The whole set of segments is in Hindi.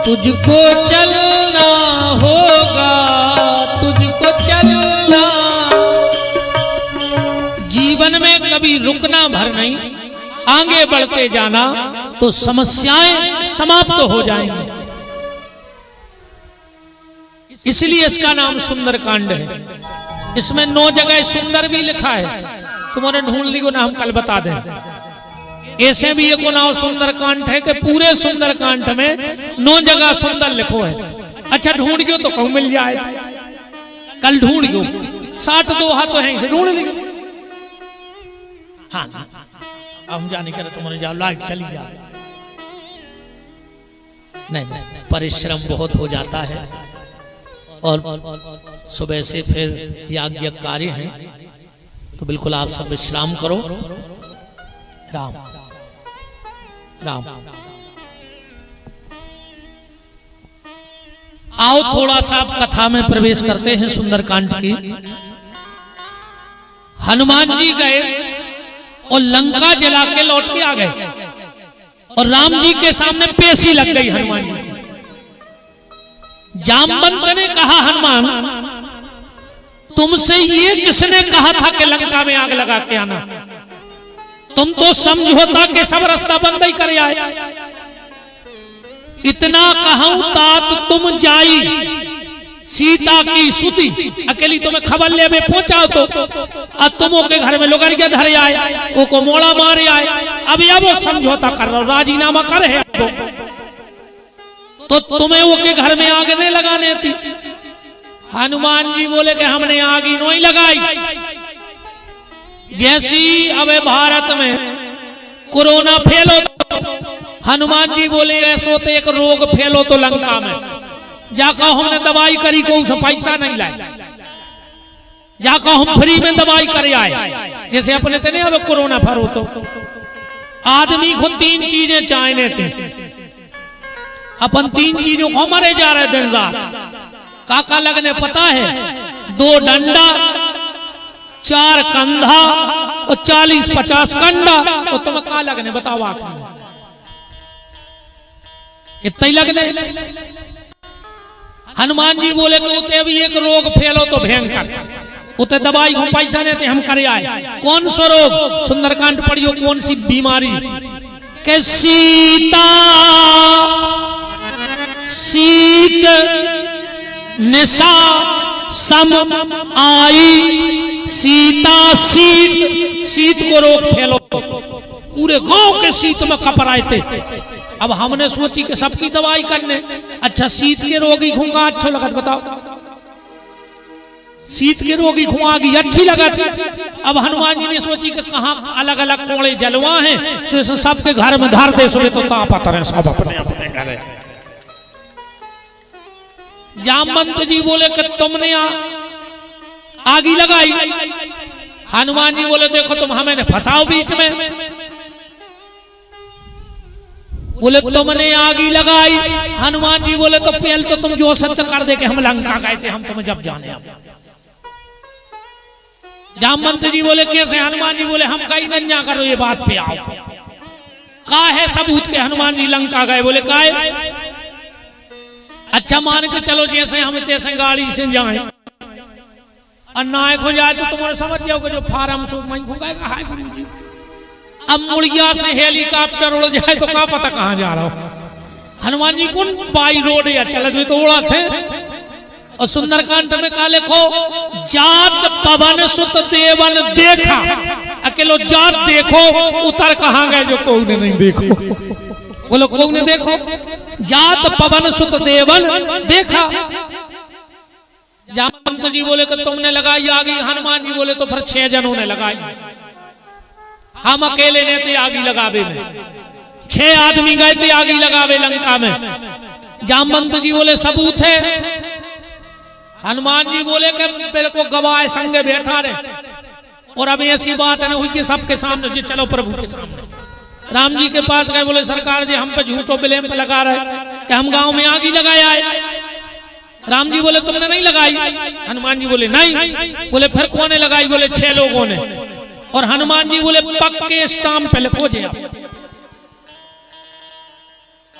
तुझको चलना होगा, तुझको चलना। जीवन में कभी रुकना भर नहीं, आगे बढ़ते जाना तो समस्याएं समाप्त हो जाएंगी। इसलिए इसका नाम सुंदरकांड है। इसमें 9 जगह सुंदर भी लिखा है, तुम्हारे ढूंढ लियो ना, हम कल बता दें। ऐसे भी एक नाम सुंदरकांड है कि पूरे सुंदरकांड में 9 जगह सुंदर लिखो है। अच्छा ढूंढ गयो तो कहूं मिल जाए, कल ढूंढ गयो। 62 हाथों हैं, इसे ढूंढ लियो। हाँ अब हम जाने के तुम्हारे जाओ, लाइट चली जा। नहीं परिश्रम बहुत हो जाता है और सुबह से फिर याज्ञ कार्य है, तो बिल्कुल आप सब विश्राम करो। राम राम। आओ थोड़ा सा आप कथा में प्रवेश करते हैं सुंदरकांड की। हनुमान जी गए और लंका जला के लौट के आ गए और राम जी के सामने पेशी लग गई हनुमान जी की। जामवंत ने कहा हनुमान तुमसे ये किसने कहा था कि लंका में आग लगा के आना? तुम तो समझौता के सब रास्ता बंद ही कर आए। इतना कहूं तात तुम जाई, सीता की सुती अकेली तुम्हें खबर ले में पहुंचाओ तो अब तुम के घर में लोगरिया धरे आए, वो को मोड़ा मारे आए। अब वो समझौता कर रहा, राजीनामा कर है तो तुम्हें वो के घर में आग नहीं लगाने थी। हनुमान जी बोले कि हमने आग ही नहीं लगाई। जैसी अब भारत में कोरोना फैलो तो हनुमान जी बोले ऐसो तो एक रोग फैलो तो लंका में जाकर हमने दवाई करी, को उसे पैसा नहीं लाए, जाकर हम फ्री में दवाई करे आए। जैसे अपने तो नहीं अब कोरोना फरो तो आदमी को 3 चीजें चाहिए थे, अपन 3 चीजों को मरे जा रहे दिन रात। काका लगने पता है 2 डंडा 4 कंधा और 40-50 कंडा, तो तुम्हें का लगने बताओ आखिर इतना ही लगने। हनुमान जी बोले कि उते अभी एक रोग फैलो तो भयंकर, उते दवाई को पैसा नहीं थे, हम करे आए। कौन सा रोग? सुंदरकांड पढ़ियो कौन सी बीमारी के सीता सीत निशा सम आई, सीता सीत, शीत को रोग फैलो। पूरे गांव के शीत में कपराए थे। अब हमने सोची कि सबकी दवाई करने, अच्छा शीत के रोगी घूंगा अच्छा लगत बताओ, शीत के रोगी घुआगी अच्छी लगत। अब हनुमान जी ने सोची कि कहाँ अलग अलग कोड़े जलवा हैं, सबके घर में धार दे सुबह तो तापत रहे सब अपने अपने घर। जामवंत जी बोले कि तुमने आगी लगाई। हनुमान जी बोले देखो तुम हमें फंसाओ बीच में। बोले तुमने आगी लगाई। हनुमान जी बोले तो पहले तो तुम जो सत्य कर दे कि हम लंका गए थे, हम तुम्हें जब जाने। अब जामवंत जी बोले कैसे? हनुमान जी बोले हम कहीं नहीं करो, ये बात पे आओ तो का है सबूत के हनुमान जी लंका गए? बोले का है? अच्छा मान के चलो जैसे हम तैसे गाड़ी से जाए और नायक हो जाए तो तुम्हारे समझ जाओ कि जो फार्म सूट में घूंगा हाय गुरु जी। अब मुड़िया से हेलीकॉप्टर उड़ जाए तो क्या पता कहां जा रहा हो। हनुमान जी कौन बाई रोड या चलत में तो उड़ा थे। और सुंदरकांड में का लिखो जात पवन सुत देवन देखा, अकेलो जात देखो उतर कहां गए जो कोई ने नहीं देखो। बोलो कोई ने देखो, जात पवन सुत देवन देखा। जामवंत जी बोले कि तुमने लगाई आगी। हनुमान जी बोले तो फिर 6 जनों ने लगाई, हम अकेले ने थे आगी लगावे में। 6 आदमी गए थे आगी लगावे लंका में। जामवंत जी बोले सबूत है। हनुमान जी बोले कि मेरे को गवाह संगे बैठा रहे और अब ऐसी बात है ना हुई कि सबके सामने जी चलो प्रभु के सामने। राम जी के पास गए, बोले सरकार जी हम पे झूठो ब्लेम लगा रहे कि हम गांव में आग ही लगाए आए। राम जी बोले तुमने नहीं लगाई? हनुमान जी बोले नहीं। बोले फिर कौन ने लगाई? बोले 6 लोगों ने। और हनुमान जी बोले पक्के स्टाम्प पे लिखो जे।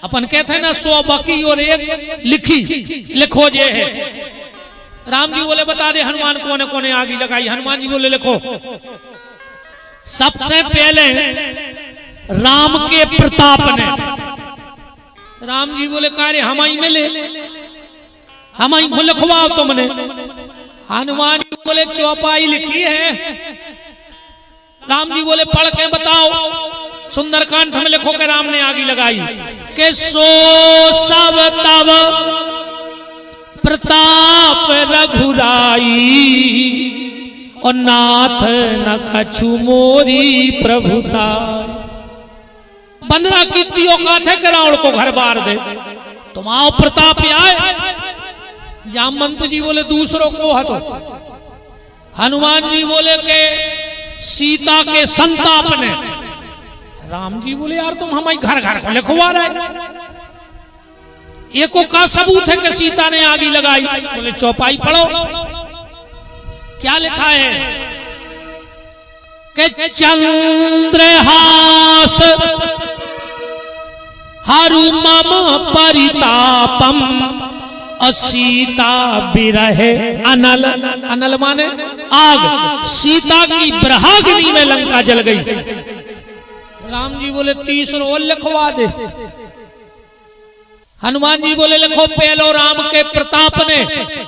अपन कहते हैं ना 100 बकी और एक लिखी, लिखो जे है। राम जी बोले बता दे हनुमान कोने कोने आग लगाई। हनुमान जी बोले लिखो। सबसे पहले राम के प्रताप ने। राम जी बोले कार्य हमारी मिले, हमारी को लिखवाओ तुमने। हनुमान जी बोले चौपाई लिखी है। राम जी बोले पढ़ के बताओ। सुंदरकांड में लिखो के राम ने आग लगाई के सो सब तब प्रताप रघुराई और नाथ न कछु मोरी प्रभुता। 15 कीर्तियों का थे कि रावण को घर बार दे, तुम आओ प्रताप आए। जामवंत जी बोले दूसरों को हतो। हनुमान जी बोले के सीता के संताप ने। राम जी बोले यार तुम हमारे घर घर को लिखवा रहे। एको का सबूत है कि सीता ने आग लगाई। बोले चौपाई पढ़ो। क्या लिखा है कि चंद्रहास हरु मम परितापम सीता बिरहे अनल। अनल माने आग। सीता की ब्रहाग्नि में लंका जल गई। राम जी बोले 30 और लिखवा दे। हनुमान जी बोले लिखो पहलो राम के प्रताप ने,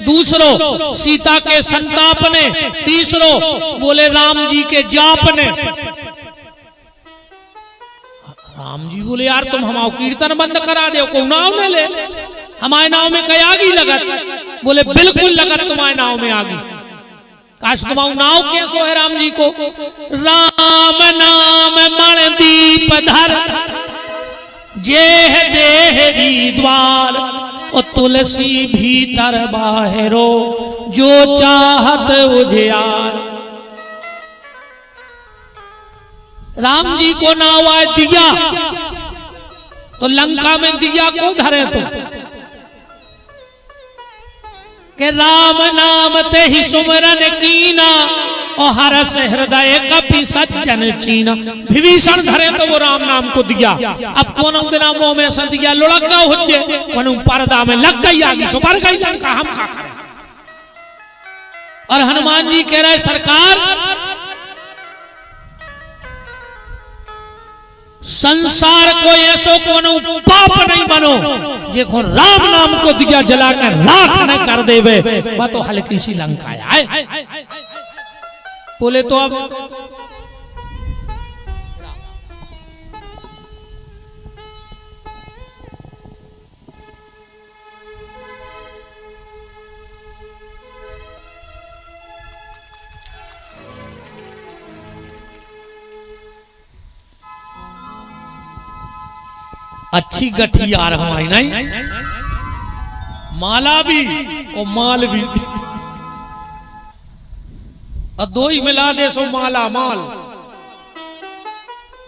दूसरो सीता के संताप ने, तीसरो बोले राम जी के जाप ने। राम जी बोले यार तुम हमारा कीर्तन बंद करा दे, को नाव न ले। हमारे नाव में कई आगी लगत। बोले बिल्कुल लगत तुम्हारे नाव में आगी। काश तुम्हारा नाव कैसो है राम जी को। राम नाम मण दीप धर जेह देहरी द्वार और तुलसी भीतर बाहरो जो चाहत उजियार। राम जी को नाव आए दिया तो लंका में दिया को धरे तो के राम नाम ते ही सुमरन कीना और हरस हृदय कपि सज्जन चीना। विभीषण धरे तो वो राम नाम को दिया। अब कोनो दिना मुंह में से दिया लुढ़क गया होचे, कोनो पर्दा में लग गई आगी सो मर गई लंका। हम का करें। और हनुमान जी कह रहे सरकार संसार को ऐसो कोनो पाप नहीं बनो देखो राम नाम को दिया जलाकर राख न कर देवे। वह तो हल्की सी लंका है। बोले तो अब अच्छी गठी आ रहा है नहीं। माला भी और माल भी और दो ही मिला दे सो माला माल।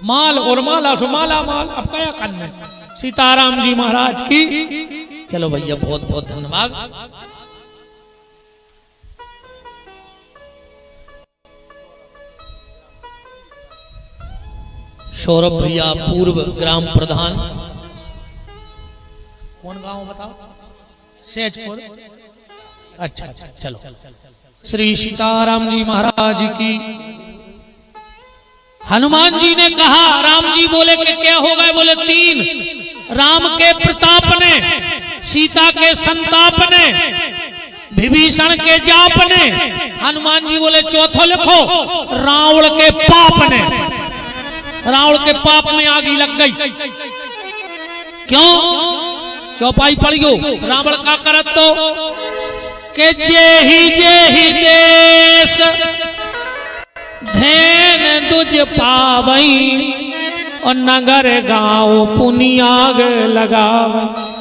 माल और माला सो माला माल। अब क्या करना। सीताराम जी महाराज की। चलो भैया बहुत बहुत धन्यवाद। सौरभ भैया पूर्व ग्राम प्रधान। कौन गांव बताओ। सेजपुर। अच्छा अच्छा चलो। श्री सीताराम जी महाराज की। हनुमान जी ने कहा। राम जी बोले कि क्या हो गए। बोले 3 राम के प्रताप ने, सीता के संताप ने, विभीषण के जाप ने। हनुमान जी बोले चौथो लिखो रावण के पाप ने। रावण के पाप में आग लग गई। क्यों। चौपाई पड़ियो। रावण का करत तो के जेहि देश धैन दुज पावई और नगर गांव पुनियाग लगाव।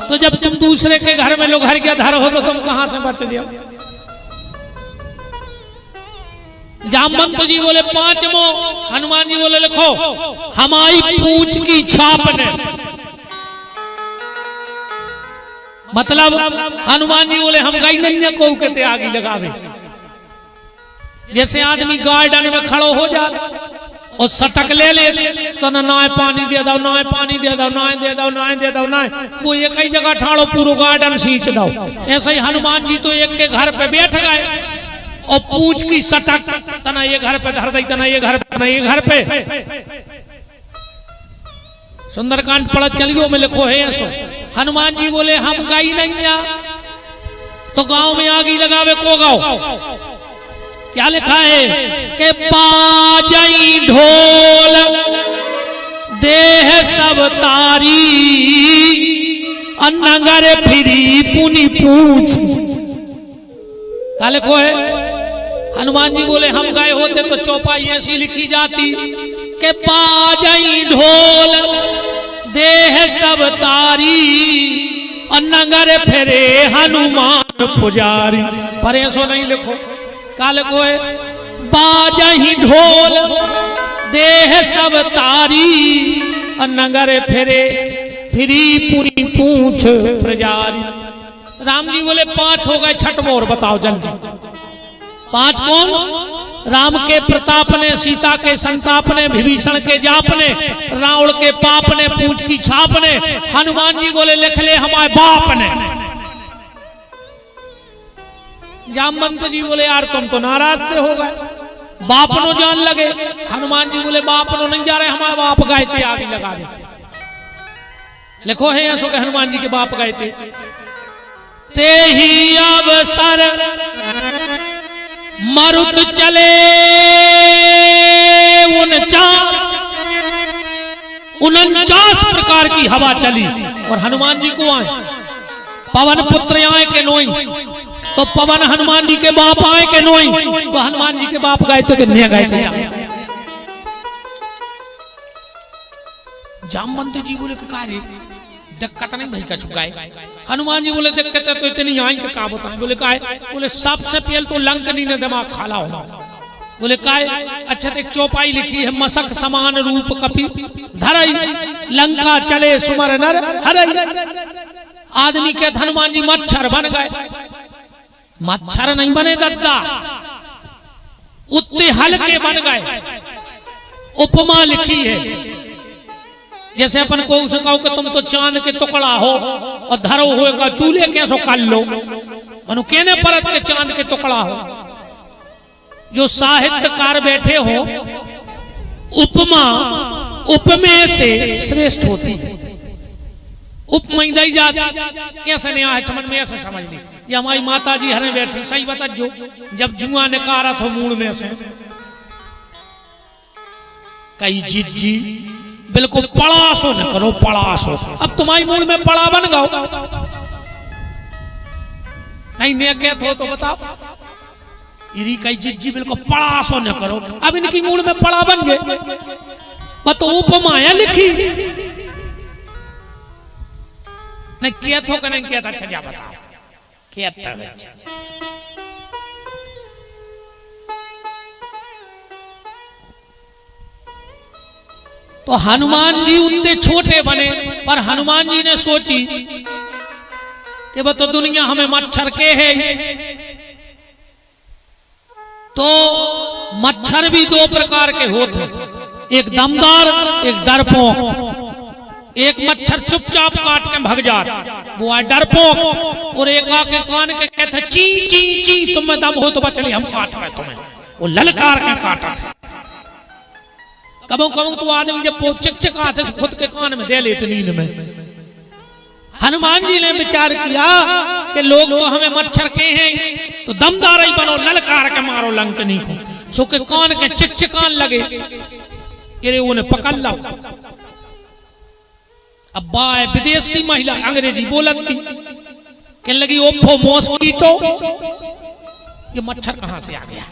तो जब तुम दूसरे के घर में लोग हर के धर हो तो तुम कहां से बच जाओ। जामवंत जी बोले 5वां। हनुमान जी बोले लिखो हमारी पूंछ की छाप ने। मतलब हनुमान जी बोले हम गाय नन्या को कहते आगे लगावे। जैसे आदमी गार्डन में खड़ो हो जाता और सटक ले ले तो ना पानी दे दो, ना पानी दे दो, ना दे दो, ना दे दो, ना वो एक ही जगह ठाड़ो पूरा गार्डन सींच दो। ऐसे ही हनुमान जी तो एक के घर पे बैठ गए और पूंछ की सटक तना ये घर पे धर दी, तना ये घर पे, तना ये घर पे। सुंदरकांड पढ़त चलियो में लिखो है ऐसो, हनुमान जी बोले हम गाई नहीं आ तो गांव में आगी लगावे को गाओ। क्या लिखा है कि बाजई ढोल देह सब तारी नगर फिरी पुनि पूछ। क्या लिखो है? हनुमान जी बोले हम गए होते तो चौपाई ऐसी लिखी जाती कि बाजई ढोल देह सब तारी नगर फिरे हनुमान पुजारी। पर ऐसो नहीं लिखो। क्या लिखो है? बाजही ढोल देह सब तारी नगर फिरे फिरी पूरी पूछ प्रजारी। राम जी बोले 5 हो गए, छठवां और बताओ जल्दी। 5 कौन? राम के प्रताप ने, सीता के संताप ने, विभीषण के जाप ने, रावण के पाप ने, पूंछ की छाप ने। हनुमान जी बोले लिख ले हमारे बाप ने। जामवंत जी बोले यार तुम तो नाराज से हो गए, बाप नो जान लगे। हनुमान जी बोले बाप नो नहीं जा रहे, हमारे बाप गए थे आगे लगा दे। लिखो है ऐसो के हनुमान जी के बाप गए थे। ते ही अवसर मरुत चले 49 प्रकार की हवा चली और हनुमान जी को आए। पवन पुत्र आए के नोई तो पवन हनुमान जी के बाप आए के नोई तो हनुमान जी के बाप गए थे कि नहीं गए थे। जामवंत जी बोले क्या रे दिक्कत नहीं भाई का चुकाए। हनुमान जी बोले दिक्कत है तो इतनी आई के का बताएं। बोले का है? बोले सबसे पहले तो लंकनी ने दिमाग खाला होगा। बोले का है? अच्छा तो एक चौपाई लिखी है मसक समान रूप कपि धरई लंका चले सुमर नर हरई। आदमी के हनुमान जी मच्छर बन गए। मच्छर नहीं बने दद्दा, उतने हल्के बन गए। उपमा लिखी है जैसे अपन को उसे कहो कि तुम तो चांद के टुकड़ा हो और धरो होएगा चूल्हे कैसो कर लो, मनु केने परत के चांद के टुकड़ा हो। जो साहित्यकार बैठे हो उपमा उपमे से श्रेष्ठ होती है। उपमई दई जा ऐसे नहीं आए समझ में, ऐसे समझ ली। ये हमारी माता जी हरे बैठी सही बता जो जब जुआ निकारा था मूड में से कई जिज्जी बिल्कुल पड़ासो न करो पड़ासो। अब तुम्हारी मूड में पड़ा बन गओ नहीं नेगत हो तो बताओ। इरी कई जिज्जी बिल्कुल पड़ासो न करो। अब इनकी मूड में पड़ा बन गए। तो उपमाया लिखी नहीं किया थो नहीं किया था। अच्छा जा बताओ किया था। तो हनुमान जी उतने छोटे बने पर हनुमान जी ने सोची कि वो तो दुनिया हमें मच्छर के है। तो मच्छर भी 2 प्रकार के होते, एक दमदार एक डरपोक। एक मच्छर चुपचाप काट के भग जाता वो है डरपोक, और एक आके कान के कहते ची ची ची तुम्हें दम हो तो बचली हम काट रहे तुम्हें। वो ललकार के काटा था। कबो कबो तो आदमी जब चिकचिकाते से खुद के कान में दे लेते नींद में। हनुमान जी ने विचार किया कि लोग तो हमें मच्छर के हैं तो दमदार ही बनो, ललकार के मारो लंकनी को। सो के कान के चिकचिकान लगे कि उन्हें पकड़ लो। अब बाय विदेश की महिला अंग्रेजी बोलती कहने लगी ओफो मॉस्किटो। ये मच्छर कहां से आ गया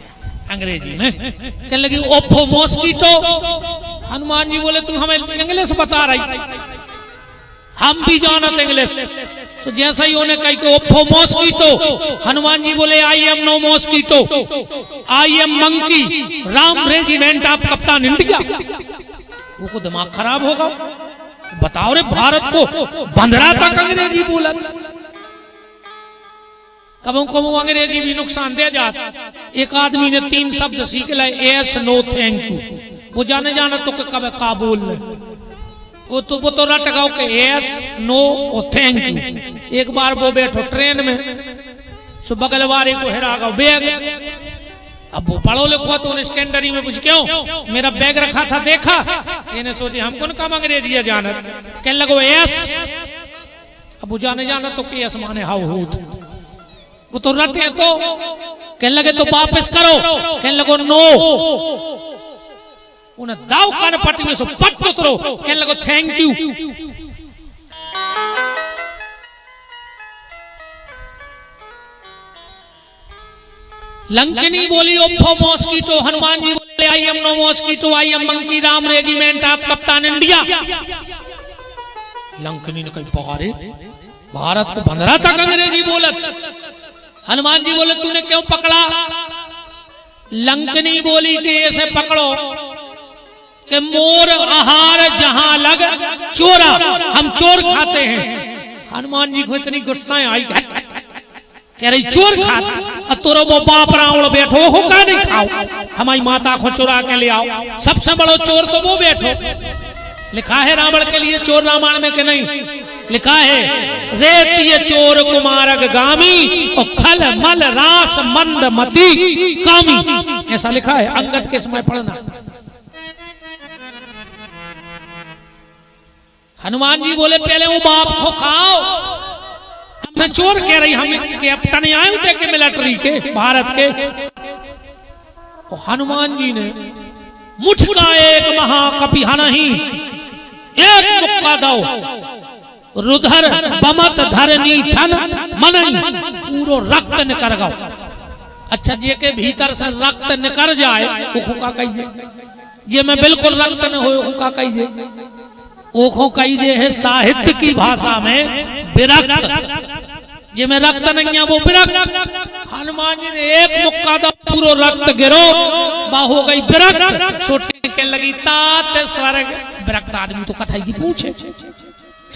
अंग्रेजी में। कहने लगी ओफो मॉस्किटो। हनुमान जी बोले तू हमें इंग्लिश बता रही, हम भी जानते इंग्लिश। तो जैसा ही उन्हें कही कि ओफो मॉस्किटो, हनुमान जी बोले I am no mosquito, I am monkey, Ram regiment of कप्तान इंडिया। वो को दिमाग खराब होगा। बताओ रे भारत को बंदरा तक अंग्रेजी बोला। कबो कबो अंग्रेजी भी नुकसान दे जाता। एक आदमी ने 3 शब्द सीख लाए एस नो थैंक यू। वो जाने जाना तो कब काबुल वो तो रट गाओ के यस नो और थैंक यू। एक बार वो बैठो ट्रेन में, सो बगल वाले को हेरा गो बैग। अब वो पढ़ो लिखो तो उन्हें स्टैंडरी में पूछ क्यों मेरा बैग रखा था देखा, इन्हें सोचे हम कौन काम अंग्रेजी जाना, कहने लगो यस। अब वो जाने जाना तो यस माने हाउ हुत, वो तो रटे तो कहने लगे तो वापस करो, कहने लगो नो। उन्हें दाव कान पट्टी में सो पट उतरो, कहने लगो थैंक यू। लंकिनी बोली ओफो मॉस्किटो, हनुमान जी बोले I am no mosquito, I am monkey Ram regiment of कप्तान इंडिया। लंकिनी ने कही पगारे भारत को बंद रहा था अंग्रेजी बोलत। हनुमान जी बोले तूने क्यों पकड़ा? लंकिनी बोली कि ऐसे पकड़ो कि मोर आहार जहां लग चोरा, हम चोर खाते हैं। हनुमान जी को इतनी गुस्सा आई, कह रही चोर खा तोरो वो बाप रावण बैठो हो का नहीं खाओ, हमारी माता को चुरा के ले आओ, सबसे बड़ो चोर तो वो बैठो। लिखा है रावण के लिए चोर रामायण में कि नहीं? लिखा है रेत ये चोर कुमारक गामी और खल मल रास मंद मती कामी, ऐसा लिखा है। अंगद के समय पढ़ना। हनुमान जी बोले पहले वो बाप को खाओ, हमसे चोर कह रही हम कैप्टन आए थे के मिलिट्री के भारत के। और हनुमान जी ने मुठ का एक महाकपि नहीं, एक मुक्का दो रुधर बमत धरनी ठन मनई, पूरो रक्त निकर गो। अच्छा जे के भीतर से रक्त निकर जाए वो का कहिए, जे में बिल्कुल रक्त न हो का कहिए, ओखो कहिए है साहित्य की भाषा में विरक्त, जिसमें रक्त नहीं है वो विरक्त। हनुमान जी ने एक मुक्का दो पूरो रक्त गिरो, बा हो गई विरक्त। सोचने के लगी तात स्वर्ग, विरक्त आदमी तो कथा की पूछे।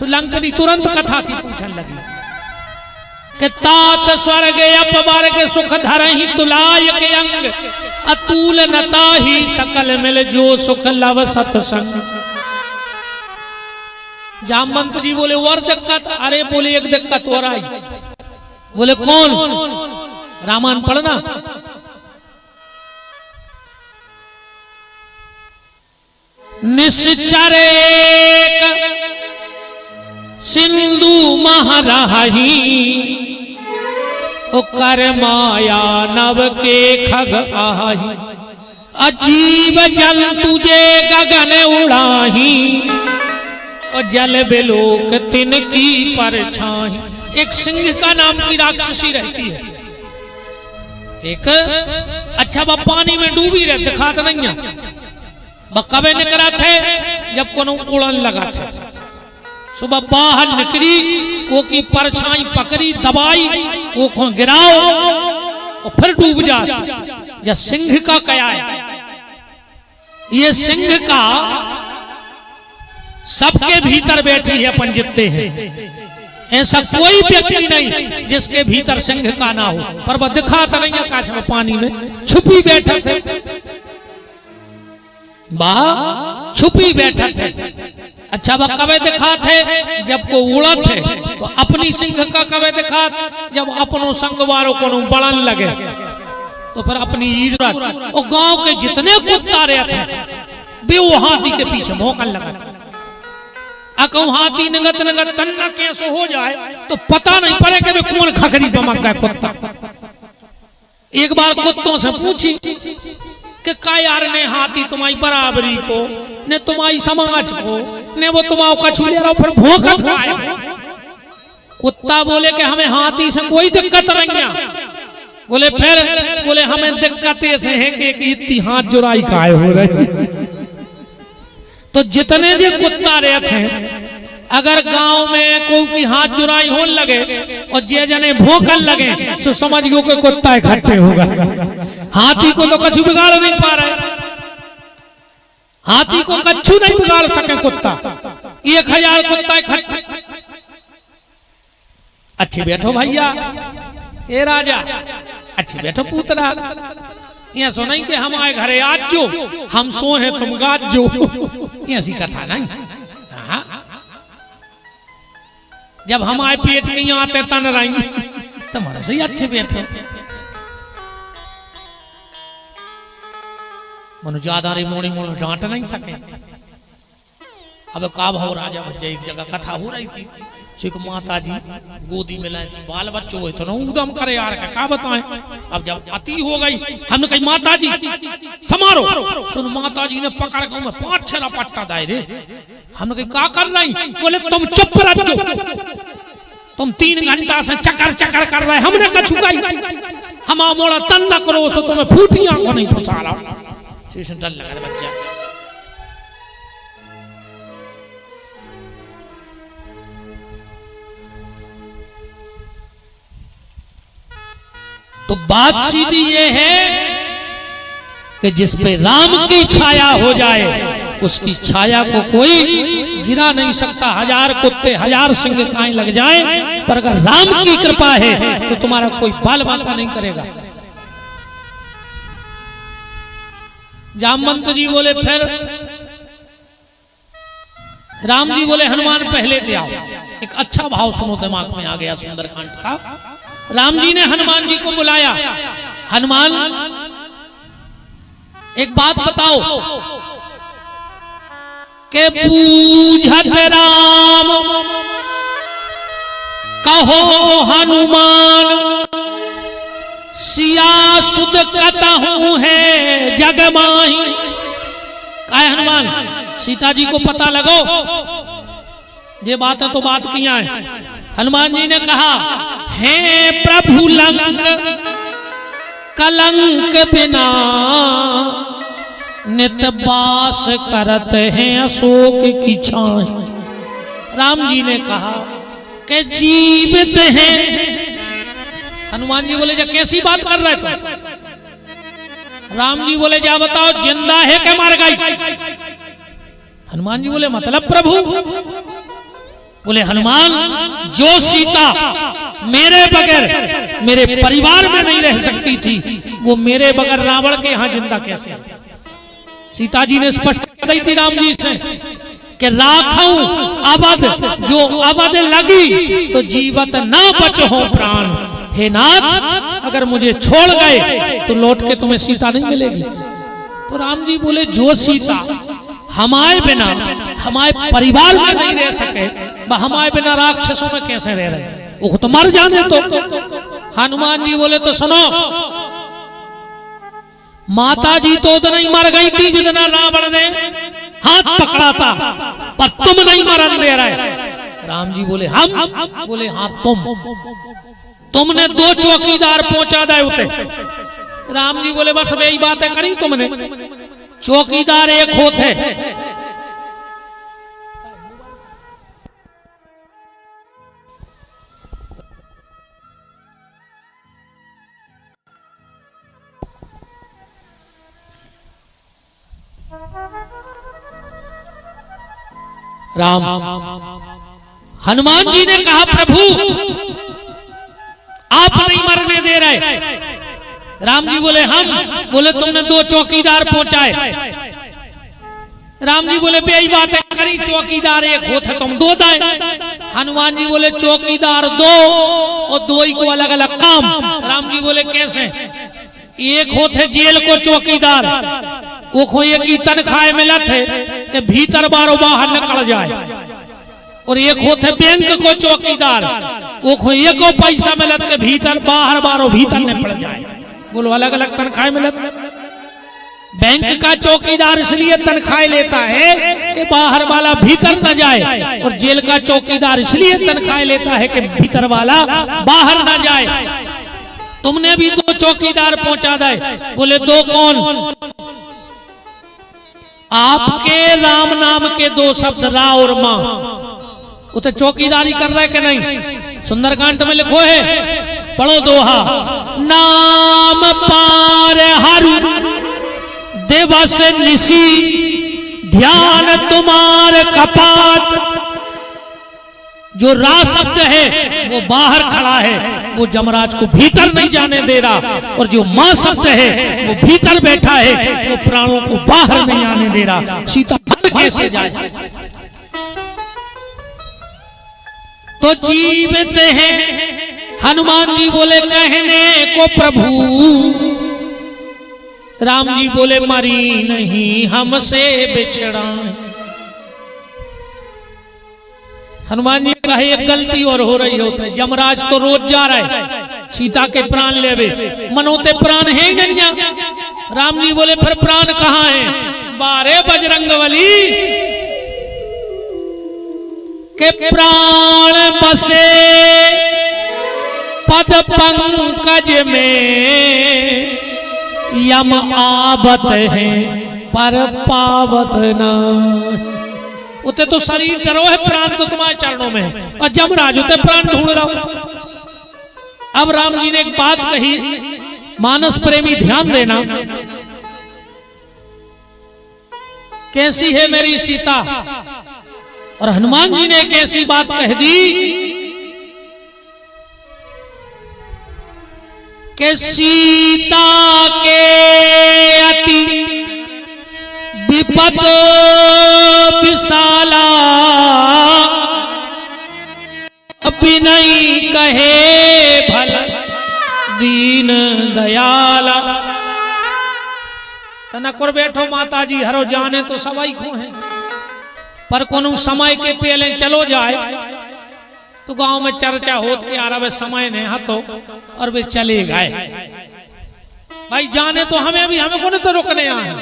लंकनी तुरंत कथा की पूछने लगी कि तात स्वर्ग अपवर्ग सुख धरहि तुलाय के अंग, अतुल नता ही सकल मिल जो सुख लव सत्संग। जामवंत जी बोले और दिक्कत? अरे बोले एक दिक्कत और आई। बोले कौन? रामायण पढ़ना। निश्चर एक सिंधु महराही, कर माया नव के खग आही, अजीब जल तुझे गगन उड़ाही, और जल बेलोक तिनकी परछाई। एक सिंह का नाम की राक्षसी रहती है, एक अच्छा वह पानी में डूबी रहे, दिखात नहीं है। वह कबे निकला थे जब कोनो उड़न लगा थे, सुबह बाहर निकली, वो की परछाई पकड़ी दबाई, वो को गिराओ और फिर डूब जा। यह सिंह का क्या है? ये सिंह का सबके भीतर बैठी है अपन जितने हैं, ऐसा कोई व्यक्ति नहीं जिसके भीतर सिंह का ना हो, पर वह दिखाता नहीं है। काश में पानी में छुपी बैठे थे, छुपी बैठे थे। अच्छा वह कबे दिखा थे? जब को उड़ा थे तो अपनी सिंह का कबे दिखा? जब अपनों संगवारों को बढ़न लगे तो फिर अपनी इज्जत। और गांव के जितने कुत्ता रहते वे वो हाथी के पीछे भौंकन लगा। अकौ हाथी नगत नगत तन्ना कैसे हो जाए तो पता नहीं पड़े कि वे कौन खखरी बमक गए कुत्ता। एक बार कुत्तों से पूछी कि का यार ने हाथी तुम्हारी बराबरी को, ने तुम्हारी समाज को, ने वो तुम्हारा कछु ले रहा फिर भौंकत खाए। कुत्ता बोले कि हमें हाथी से कोई दिक्कत नहीं है। बोले फिर? बोले हमें दिक्कत ऐसे है कि इतनी हाथ जुराई काहे हो रही। तो जितने जो कुत्ता रहते हैं, अगर गांव में कोई की हाथ जुराई होने लगे और जे जने भौंकन लगे तो समझ गयो कि कुत्ता इकट्ठे होगा। हाथी को तो कछु बिगाड़ नहीं पा रहे, हाथी को कछु नहीं बिगाड़ सके कुत्ता। 1000 कुत्ता इकट्ठे। अच्छे बैठो भैया, ए राजा, अच्छे बैठो पुत्रा। ये सुनाई कि हम आए घरे आज जो हम सो है तुम गाज जो, ये ऐसी कथा नहीं। हाँ। जब हम आए पेट के यहाँ आते तन रहेंगे तुम्हारे से ही अच्छे बैठे मनु ज्यादा रे मोड़ी मोड़ी डांट नहीं सके। अब का भाव राजा बच्चे एक जगह कथा हो रही थी, सिख माता जी गोदी में लाए थी, बाल बच्चों हुए तो उदम करे यार क्या बताएं। अब जब अति हो गई हमने कही माता जी समारो, सुन माता जी ने पकड़ के मैं 5-6 रपट्टा दाए रे। हमने कही क्या कर रही, बोले तुम चुप रहो, तुम 3 घंटा से चक्कर चक्कर कर रहे, हमने कछु कही हम मोड़ा तन न करो सो तुम्हें फूटी आंखों नहीं फंसा रहा। डर लगा बच्चा। तो बात सीधी ये है कि जिस पे राम की छाया हो जाए उसकी छाया को कोई गिरा नहीं सकता। 1000 कुत्ते 1000 सिंह काएं लग जाए, पर अगर राम की कृपा है तो तुम्हारा कोई बाल बांका नहीं करेगा। जामवंत जी बोले फिर राम जी बोले हनुमान पहले दे आओ। एक अच्छा भाव सुनो, दिमाग में आ गया सुंदरकांड का। राम जी ने हनुमान जी को बुलाया, हनुमान एक बात बताओ के पूछत राम कहो हनुमान सिया सुध कतहूं है जग माही। काय हनुमान सीता जी को पता लगो, ये बात है तो बात किया है। हनुमान जी ने कहा है प्रभु लंक कलंक बिना नित बास करत हैं अशोक की छाए। राम जी ने कहा कि जीवित हैं। हनुमान जी बोले जा कैसी बात कर रहे तुम। राम जी बोले जा बताओ जिंदा है कि मर गई। हनुमान जी बोले मतलब प्रभु। बोले हनुमान जो सीता मेरे बगैर मेरे परिवार में नहीं रह सकती थी वो मेरे बगैर रावण के यहाँ जिंदा कैसे है। सीता जी ने स्पष्ट कर दी थी राम जी से कि राखूं अवध, जो अवध लगी तो जीवत ना बचो प्राण। हे नाथ अगर मुझे छोड़ गए तो लौट के तुम्हें सीता नहीं मिलेगी। तो राम जी बोले जो सीता हमारे बिना हमारे परिवार में नहीं रह सके वह हमारे बिना राक्षसों में कैसे रह रहे, वो तो मर जाने। तो हनुमान जी बोले तो सुनो, माता जी तो उतना ही मर गई थी जितना रावण ने हाथ पकड़ा था, पर तुम नहीं मरन दे रहे। राम जी बोले हम, बोले हाँ तुमने 2 चौकीदार पहुंचा दे उते। राम जी बोले बस यही बातें करी तुमने, चौकीदार एक होते। राम हनुमान जी ने कहा प्रभु आप नहीं मरने दे रहे। राम जी बोले हम, बोले तुमने 2 चौकीदार पहुंचाए। राम जी बोले यही बात है करी, चौकीदार एक होते तुम 2 दाए। हनुमान जी बोले चौकीदार 2 और 2 ही को अलग अलग काम। राम जी बोले कैसे, एक होते जेल को चौकीदार, वो को एक ही तनख्वाह मिला थे कि भीतर बारो बाहर निकल जाए, और एक होते बैंक को चौकीदार, वो को एक को पैसा मिलत के भीतर बाहर बारो भीतर निकल जाए। बोलो अलग अलग तनख्वाह मिलत। बैंक का चौकीदार इसलिए तनख्वाह लेता है कि बाहर वाला भीतर न जाए, और जेल का चौकीदार इसलिए तनख्वाह लेता है कि भीतर वाला बाहर न जाए। तुमने भी 2 चौकीदार पहुंचा दे। बोले 2 कौन, आपके राम नाम के 2 शब्द रा और मां, वो तो चौकीदारी कर रहे कि नहीं। सुंदरकांड में लिखो है, पढ़ो दोहा, नाम पार हरु दिवस निसी ध्यान तुम्हार कपाट। जो रा शब्द है वो बाहर खड़ा है, वो जमराज को भीतर नहीं जाने दे रहा, और जो मां शब्द है वो भीतर बैठा है, वो प्राणों को बाहर नहीं आने दे रहा। सीता कैसे जाए? तो जीवते हैं हनुमान जी बोले कहने को प्रभु, राम जी बोले मरी नहीं हमसे बिछड़ा। हनुमान जी कहा एक गलती और हो रही होता है, जमराज तो रोज जा रहा है सीता के प्राण लेवे, मनोते प्राण है ही नहीं। राम जी बोले फिर प्राण कहाँ है? बारे बजरंगबली के प्राण बसे पद पंकज में, यम आवत है पर पावत न। उते तो शरीर डरो है, प्राण तो तुम्हारे चरणों में है, और जमराज उते प्राण ढूंढ रहा हूं। अब राम जी ने एक बात कही, मानस प्रेमी ध्यान देना, कैसी है मेरी सीता? और हनुमान जी ने एक ऐसी बात कह दी कि सीता के अति विपद विशाला, बिनई कहे भला दीन दयाला। तनकुर बैठो माता जी हरो जाने तो सवाई को है, पर कोनो समय के पहले चलो जाए तो गांव में चर्चा होत के यार वे समय ने हतो और वे चले गए। भाई जाने तो हमें भी, हमें को तो रुकने आए।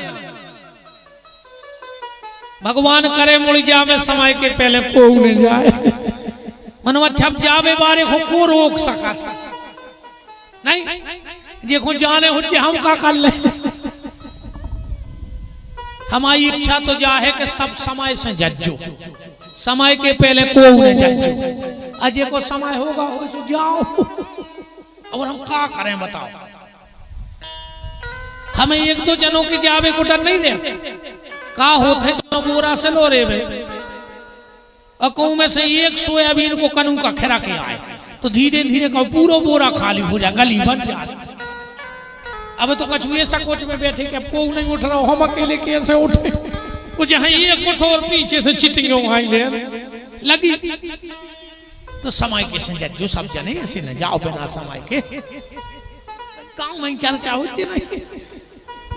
भगवान करे मुड़ गया में समय के पहले को नहीं जाए, मनवा छप जावे बारे को रोक सका था नहीं, देखो जाने हो हम का कर ले। हमारी इच्छा तो जा है कि सब समय से जज्जो, समय के पहले को न जज्जो। अजय को समय होगा हो जाओ, और हम क्या करें बताओ? हमें एक दो जनों की जावे को डर नहीं रहे, का होते जो बोरा से लो रे भाई, अकौ में से एक सोयाबीन को कनू का खेरा के आए तो धीरे धीरे का पूरा बोरा खाली हो जाए, गली बन जाए। अब तो कछु ऐसा कोच में बैठे कि अब को नहीं उठ रहा, हम अकेले कैसे उठे? वो जहां एक उठो और पीछे से चिटिंगों आई ले लगी। तो समय के संजय जो सब जने ऐसे न जाओ बिना समय के, गांव में चर्चा होती नहीं।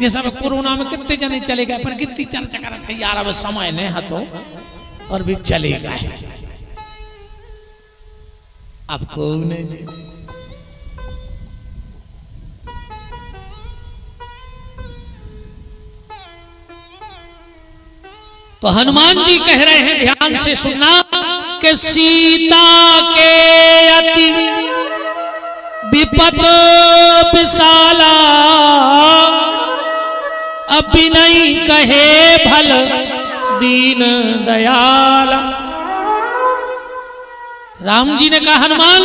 जैसा कोरोना में कितने जने चले गए, पर कितनी चर्चा कर रहे यार, अब समय नहीं है तो और भी चले गए। अब को नहीं तो हनुमान जी कह रहे हैं, ध्यान से सुनना, कि सीता के अति विपद विशाला, अभिनय कहे भल दीन दयाला। राम जी ने कहा हनुमान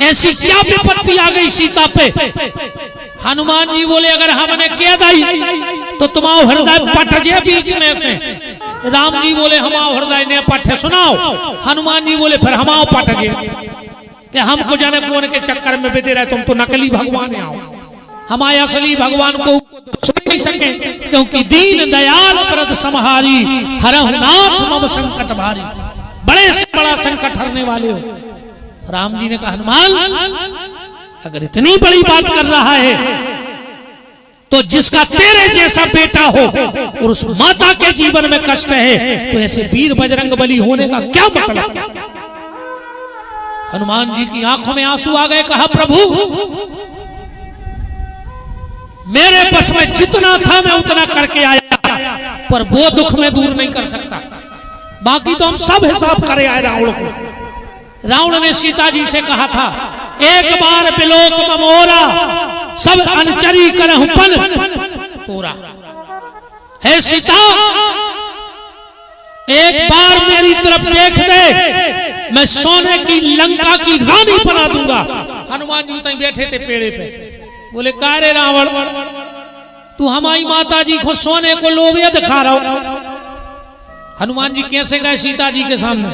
ऐसी क्या विपत्ति आ गई सीता पे? हनुमान जी बोले अगर हमने किया दाई तो तुम्हारा हृदय पट जे बीच में से। राम जी बोले हमारा हृदय ने पट सुनाओ। हनुमान जी बोले फिर हमारा पट जे कि हमको जाने कौन के चक्कर में बिते रहे, तुम तो नकली भगवान आओ, हमारे असली भगवान को सुन नहीं सके, क्योंकि दीन दयाल प्रद समहारी, हरहु नाथ मम संकट भारी। बड़े से बड़ा संकट हरने वाले हो। राम जी ने कहा हनुमान अगर इतनी बड़ी बात कर रहा है तो जिसका तेरे जैसा बेटा हो और उस माता के जीवन में कष्ट है, तो ऐसे वीर बजरंगबली होने का क्या मतलब? हनुमान जी की आंखों में आंसू आ गए। कहा प्रभु मेरे बस में जितना था मैं उतना करके आया, पर वो दुख में दूर नहीं कर सकता। बाकी तो हम सब हिसाब करे आए रावण को। रावण ने सीता जी से कहा था एक बार बिलोक ममोरा, सब अनचरी करहु पन तोरा। हे सीता एक बार मेरी तरफ देख दे, मैं सोने की लंका की रानी बना दूंगा। हनुमान जी तक बैठे थे पेड़े पे, बोले का रे रावण, तू हमारी माता जी को सोने को लोभिया दिखा रहा हो। हनुमान जी कैसे गए सीता जी के सामने?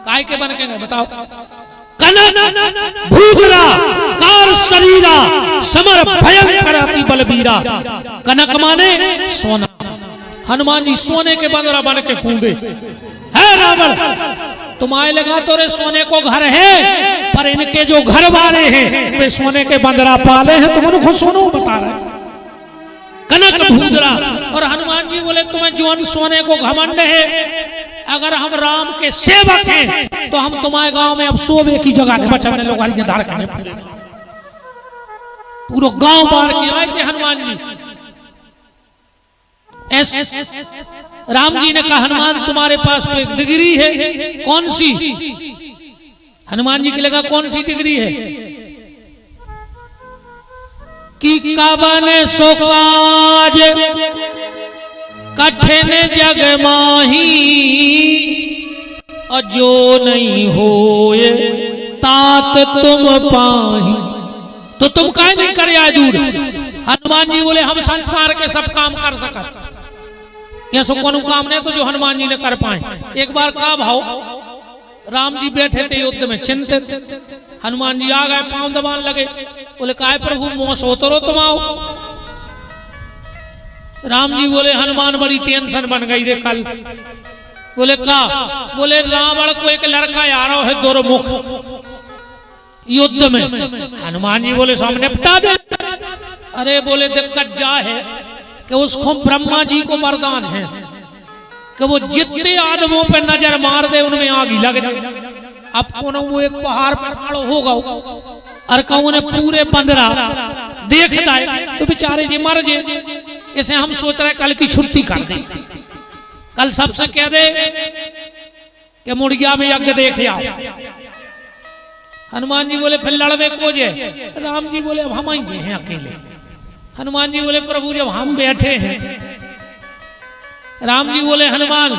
काय के बन के गए बताओ? कनक भूगरा कार शरीरा समर भयंकर अति बलबीरा। कनक माने सोना। हनुमान जी सोने के बंदरा बन के कूदे। है रावण, तुम आए लगा तो रे सोने को घर है, पर इनके जो घर वाले हैं वे सोने के बंदरा पाले हैं, तुम उनको सोनो बता रहे। कनक भूगरा। और हनुमान जी बोले तुम्हें जौन सोने को घमंड है, अगर हम राम के सेवक हैं तो हम तुम्हारे गांव में अब सोवे की जगह नहीं बचने लोग धार करने पूरा गांव मार के आए थे हनुमान जी। राम जी ने कहा हनुमान तुम्हारे पास में डिग्री है, कौन सी? हनुमान जी की लगा कौन सी डिग्री है? कि कवन सो काज कठिन जग माही, और जो नहीं होए तात तुम पाही। तो तुम काहे नहीं करे आए दूर? हनुमान जी बोले हम संसार के सब काम कर सकते, ऐसा कोनो काम नहीं तो जो हनुमान जी ने कर पाए। एक बार का भाव, राम जी बैठे थे युद्ध में चिंतित, हनुमान जी आ गए, पांव दबान लगे, बोले काहे प्रभु मोह सोतो रो तुम आओ। राम जी बोले हनुमान बड़ी टेंशन बन गई रे कल। बोले का? बोले रावण को एक लड़का आ रहा है दुर्मुख युद्ध में। हनुमान जी बोले सामने निपटा दे। अरे बोले दिक्कत जा है कि उसको ब्रह्मा जी को वरदान है कि वो जितने आदमों पे नजर मार दे उनमें आग ही लग जाए। अब कौन वो एक पहाड़ पर खड़ो होगा और कहूँ ने पूरे 15 देख दाए तो बेचारे जी मर जाए। इसे हम सोच रहे कल की छुट्टी कर दे, कल सबसे कह दे कि मुड़िया में यज्ञ देख आओ। हनुमान जी बोले फिर लड़वे को जे? राम जी बोले अब हम ही जे हैं अकेले। हनुमान जी बोले प्रभु जब हम बैठे हैं। राम जी बोले हनुमान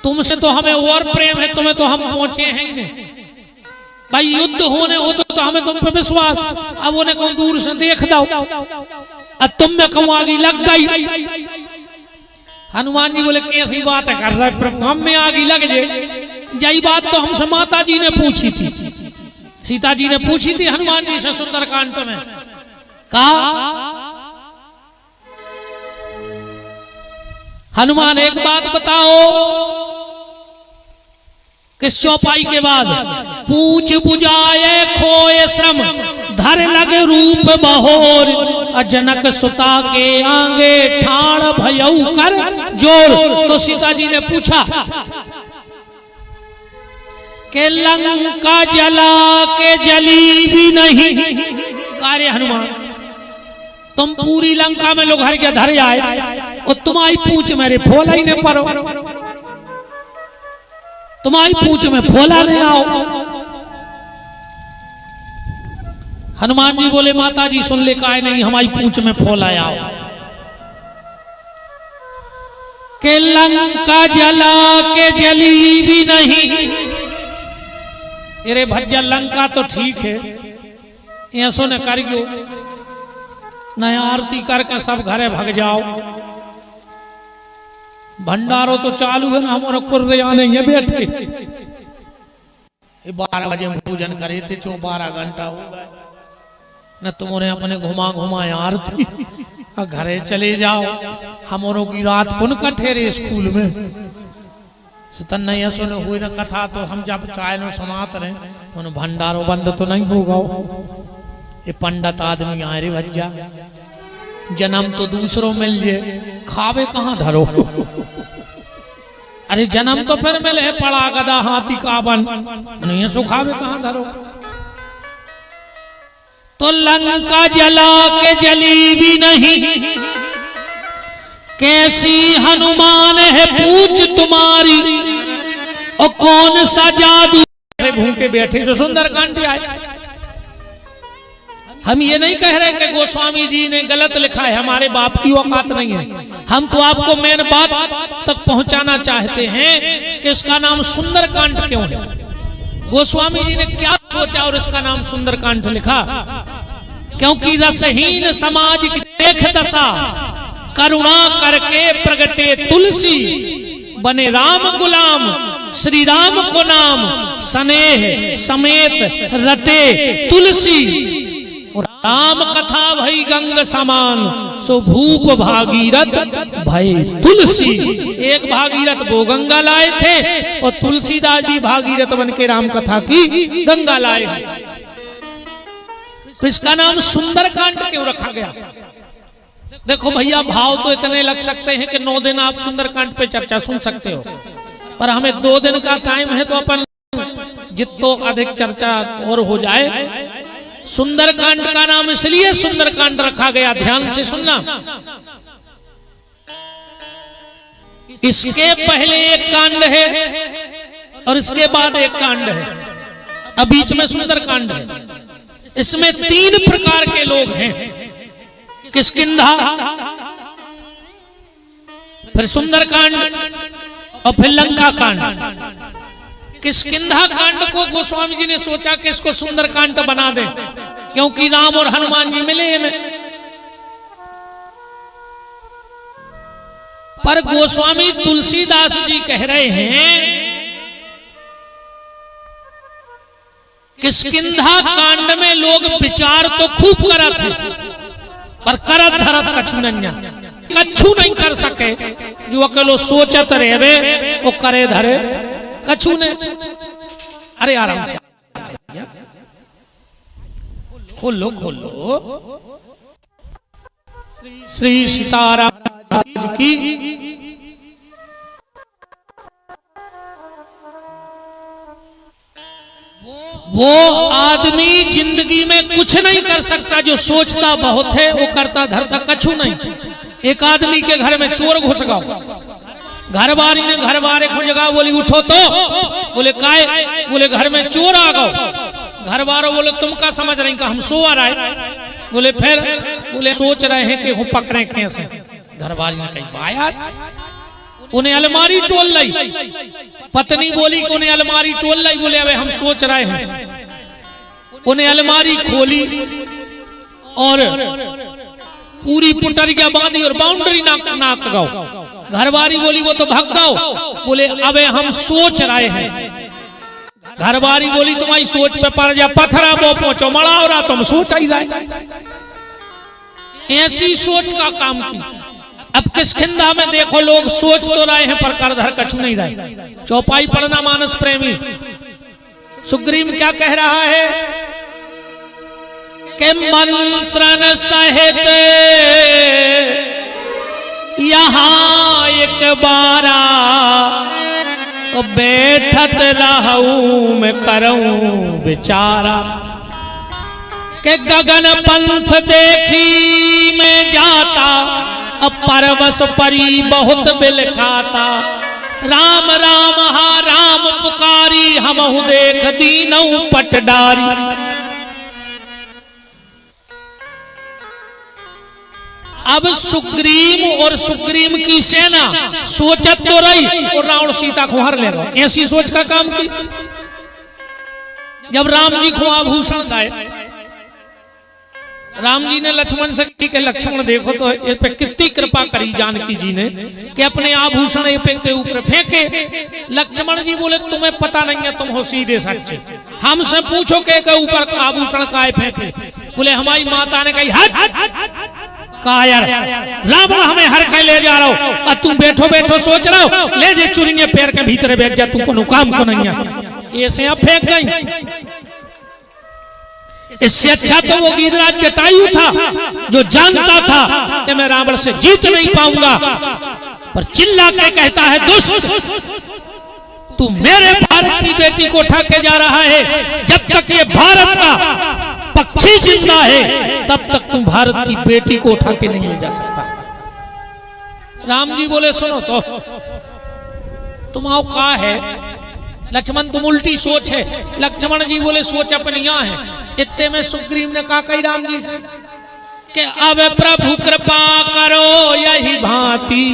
तुमसे तो हमें और प्रेम है, तुम्हें तो हम पहुंचे हैं ही नहीं। भाई युद्ध होने हो तो हमें तुम पे विश्वास, अब उन्हें कहूं दूर से देख दो, अब तुम में कहूं आगे लग गई। हनुमान जी बोले कैसी बात है कर रहा है प्रभु, हम में आगे लग जाए। यही बात तो हमसे माता जी ने पूछी थी, सीता जी ने पूछी थी हनुमान जी से सुंदरकांड में। कहा हनुमान एक बात बताओ कि चौपाई के बाद पूछ बुझाए खोए श्रम धर लग रूप बहोर, जनक सुता के आगे ठाण भयऊ कर जोर। तो सीता जी ने पूछा कि लंका जला के जली भी नहीं। कार्य हनुमान तुम पूरी लंका में लोग हर के धर आए और तुम्हारी पूछ मेरे फोला ही नहीं पड़ो, तुम्हारी पूछ में फोला नहीं आओ। हनुमान जी बोले माता जी सुन ले, काहे नहीं हमारी पूछ में फोला आओ। के लंका जला के जली भी नहीं। अरे भज्जा लंका तो ठीक है, ऐसो न करियो, नया आरती करके सब घरे भाग जाओ। भंडारो तो चालू है ना, हमारा कुर्रे आने ये बैठे 12 बजे पूजन करे थे, 12 घंटा हो गए न। तुमने अपने घुमा घुमा आरती घरे चले जाओ। हमारों की रात पुन कठेरे स्कूल में सुतन नहीं सुन हुई न कथा, तो हम जब चाय न सुनाते रहे उन भंडारो बंद तो नहीं होगा। ये पंडित आदमी आए रे भज्जा, जन्म तो दूसरों मिल जाए, खावे कहाँ धरो। अरे जन्म तो फिर मिले पड़ा गदा हाथी का बन, नहीं सो खावे कहाँ धरो। तो लंका जला के जली भी नहीं, कैसी हनुमान है पूछ तुम्हारी, और कौन सा जादू से भूखे बैठे जो सुंदरकांड आए। हम ये नहीं कह रहे कि गोस्वामी जी ने गलत लिखा है, हमारे बाप की औकात नहीं है। हम तो आपको मेन बात तक पहुंचाना चाहते हैं कि इसका नाम सुंदरकांड क्यों है, गोस्वामी जी ने क्या सोचा और इसका नाम सुंदरकांड लिखा। क्योंकि रसहीन समाज की देख दशा, करुणा करके प्रगटे तुलसी, बने राम गुलाम, श्री राम को नाम स्नेह समेत रटे तुलसी। राम कथा भई गंग समान, सो भूप भागीरथ भय तुलसी। एक भागीरथ वो गंगा लाए थे और तुलसीदास जी भागीरथ बन के राम कथा की गंगा लाए हैं। तो इसका नाम सुंदरकांड क्यों रखा गया? देखो भैया, भाव तो इतने लग सकते हैं कि 9 दिन आप सुंदरकांड पे चर्चा सुन सकते हो, पर हमें 2 दिन का टाइम है, तो अपन जितो अधिक चर्चा और हो जाए। सुंदरकांड का नाम इसलिए सुंदरकांड रखा गया, ध्यान से सुनना। इसके पहले एक कांड है और इसके बाद एक कांड है, अब बीच में सुंदरकांड है। इसमें 3 प्रकार के लोग हैं, किष्किंधा, फिर सुंदरकांड और फिर लंका कांड। किष्किंधा कांड को गोस्वामी जी ने सोचा कि इसको सुंदरकांड बना दे, क्योंकि राम और हनुमान जी मिले में। पर गोस्वामी तुलसीदास जी कह रहे हैं किष्किंधा कांड में लोग विचार तो खूब करत थे, पर करत धरत कछु नहीं कर सके। जो अकेलो सोचत रहे वो करे धरे कछु ने। अरे आराम से खोलो खोलो। श्री सीताराम की वो आदमी जिंदगी में कुछ नहीं कर सकता जो सोचता बहुत है, वो करता धरता कछु नहीं। एक आदमी के घर में चोर घुस गया, घरवारी ने घरवारे को जगह बोली उठो, तो बोले काय? बोले घर में चोर आ गए। घरवारों बोले तुम क्या समझ रही का हम सो आ रहे? बोले फिर? बोले सोच रहे हैं कि हम पकड़े कैसे। घरवारी ने कही बा यार, उन्हें अलमारी टोल लाई। पत्नी बोली कि उन्हें अलमारी टोल लाई। बोले अबे हम सोच रहे हैं। उन्हें अलमारी खोली और पूरी पुटरिया बांधी और बाउंड्री नाक गाओ। घरवारी बोली वो तो भाग गाओ। बोले अबे हम सोच रहे हैं। घरवारी बोली तुम्हारी सोच पे पड़ जा, पत्थरा वो पहुंचो मड़ा हो रहा, तुम सोच ही जाए। ऐसी सोच का काम की। अब किष्किंधा में देखो लोग सोच तो रहे हैं पर कर धर कछु नहीं रहे। चौपाई पढ़ना मानस प्रेमी। सुग्रीव क्या कह रहा है कि मंत्रन सहित यहाँ एक बारा बैठत रहूं मैं करूं विचारा के गगन पंथ देखी मैं जाता अब परवश परी बहुत बिल खाता। राम राम हा राम पुकारी हमहु देख दीनऊ पटडारी। अब सुग्रीव और सुग्रीव की सेना सोचत तो रही और रावण सीता को हर लेगा। ऐसी सोच का काम की। जब राम जी को आभूषण दाए, राम जी ने लक्ष्मण से के लक्ष्मण देखो तो इस पे कितनी कृपा करी जानकी जी ने कि अपने आभूषण के ऊपर फेंके। लक्ष्मण जी बोले तुम्हें पता नहीं है, तुम हो सीधे सच्चे, हमसे पूछो के ऊपर आभूषण काहे फेंके। बोले हमारी माता ने कही हट कायर, रावण हमें हर के ले जा रहा हो और तुम बैठो बैठो सोच रहा हो ले जे चुरिंगे पैर के भीतर बैठ जा, तुमको नुकाम को नहीं है। ऐसे आप फेंक गई। इससे अच्छा तो वो गिरिराज जटायु था जो जानता था कि मैं रावण से जीत नहीं पाऊंगा, पर चिल्ला के कहता है दुष्ट, तू मेरे भारत की बेटी को उठा के जा रहा है। जब तक ये भारत का पक्षी जिंदा है तब तक तुम भारत की बेटी को उठा के नहीं ले जा सकता। राम जी बोले सुनो तो तुम आओ का है लक्ष्मण, तुम उल्टी सोच है। लक्ष्मण जी बोले सोच अपनी यहाँ है। इतने में सुग्रीव ने कहा कही राम जी से कि अब प्रभु कृपा करो यही भांति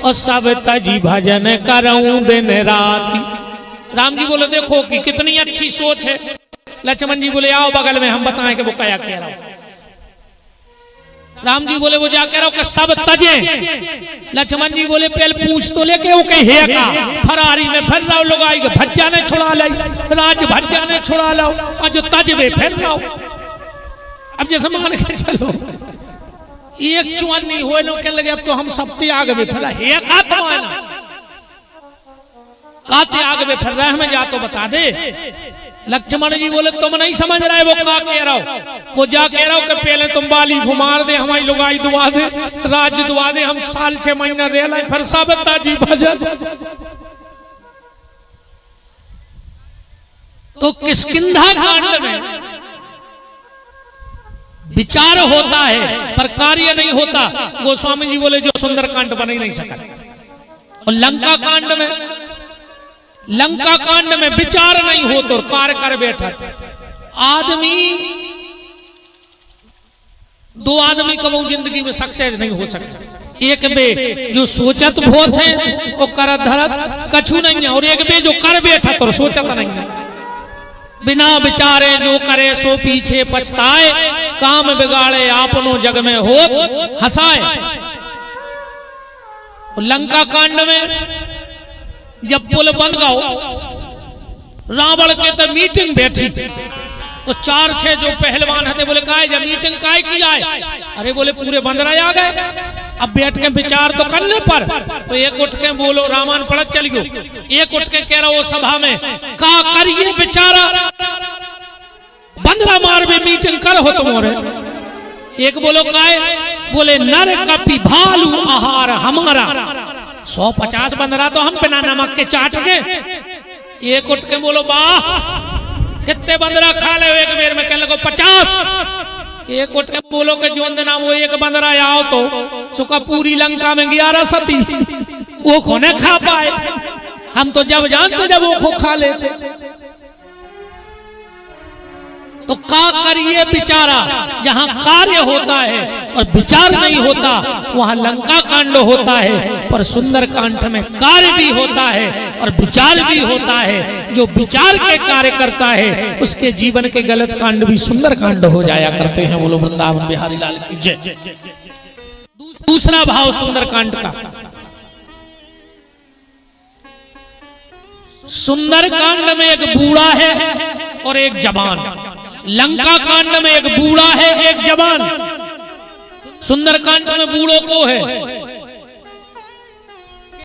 और सब तजी भजन करूं दिन राति। राम जी बोले देखो कि कितनी अच्छी सोच है। लक्ष्मण जी बोले आओ बगल में हम बताएं कि वो क्या कह रहा हूं। राम जी बोले वो जा कह रहा कि सब तजे। लक्ष्मण जी बोले पहले पूछ तो लेके ओके हे का फरारी में फिर रहो लोग आएंगे भज्जा ने छुड़ा लाई राज भज्जा ने छुड़ा लो और जो तजबे फिर रहो। अब जैसे मान के चलो एक चुअन नहीं हुए नो कहने लगे अब तो हम सब त्याग में फिर हे का तो है ना का त्याग में फिर रहे हमें जा तो बता दे। लक्ष्मण जी बोले तुम नहीं समझ रहे वो का कह रहा हो। वो जा कह रहा हो कि पहले तुम बाली घुमार दे हमारी लुगाई दुआ दे राज दुआ दे हम साल 6 महीना रह लाए फिर साबता जी भजन। तो किष्किंधा कांड में विचार होता है पर कार्य नहीं होता। गोस्वामी जी बोले जो सुंदर कांड बन ही नहीं सका। और लंका कांड में विचार नहीं हो तो कार्य कर बैठा। आदमी 2 आदमी कबू जिंदगी में सक्सेस नहीं हो सकता। एक बे जो सोचत बहुत है वो कर धरत कछु नहीं है और एक बे जो कर बैठा तो सोचत नहीं है। बिना विचारे जो करे सो पीछे पछताए काम बिगाड़े आपनो जग में हो हंसाए। लंका कांड में जब पुल बन गओ रावण के तो मीटिंग बैठी तो 4-6 जो पहलवान थे बोले काय जब मीटिंग काय की आए। अरे बोले पूरे बंदरा आ गए अब बैठ के विचार तो करने पर। तो एक उठ के बोलो रामायण पढ़त चल गयो। एक उठ के कह रहा वो सभा में का करिए बेचारा बंदरा मार भी मीटिंग कर हो तुम्हारे। एक बोलो काय बोले नर कपि भालू आहार हमारा 150 बंदरा तो हम बिना नमक के चाट दे। एक उठ के बोलो वाह कितने बंदरा खा ले एक बेर में कहने लगो 50। एक उठ के बोलो के जो ना वो एक बंदरा आओ तो सुखा पूरी लंका में 11 सती वो खोने खा पाए। हम तो जब जानते जब वो खो खा लेते। तो का करिए बिचारा जहां कार्य होता है और विचार नहीं होता वहां लंका कांड होता है। पर सुंदर कांड में कार्य भी होता है और विचार भी होता है। जो विचार के कार्य करता है उसके जीवन के गलत कांड भी सुंदर कांड हो जाया करते हैं। बोलो वृंदावन बिहारी लाल की जय। दूसरा भाव सुंदर कांड का। सुंदर कांड में एक बूढ़ा है और एक जवान। लंका कांड में एक बूढ़ा है एक जवान। सुंदर कांड में बूढ़ों को है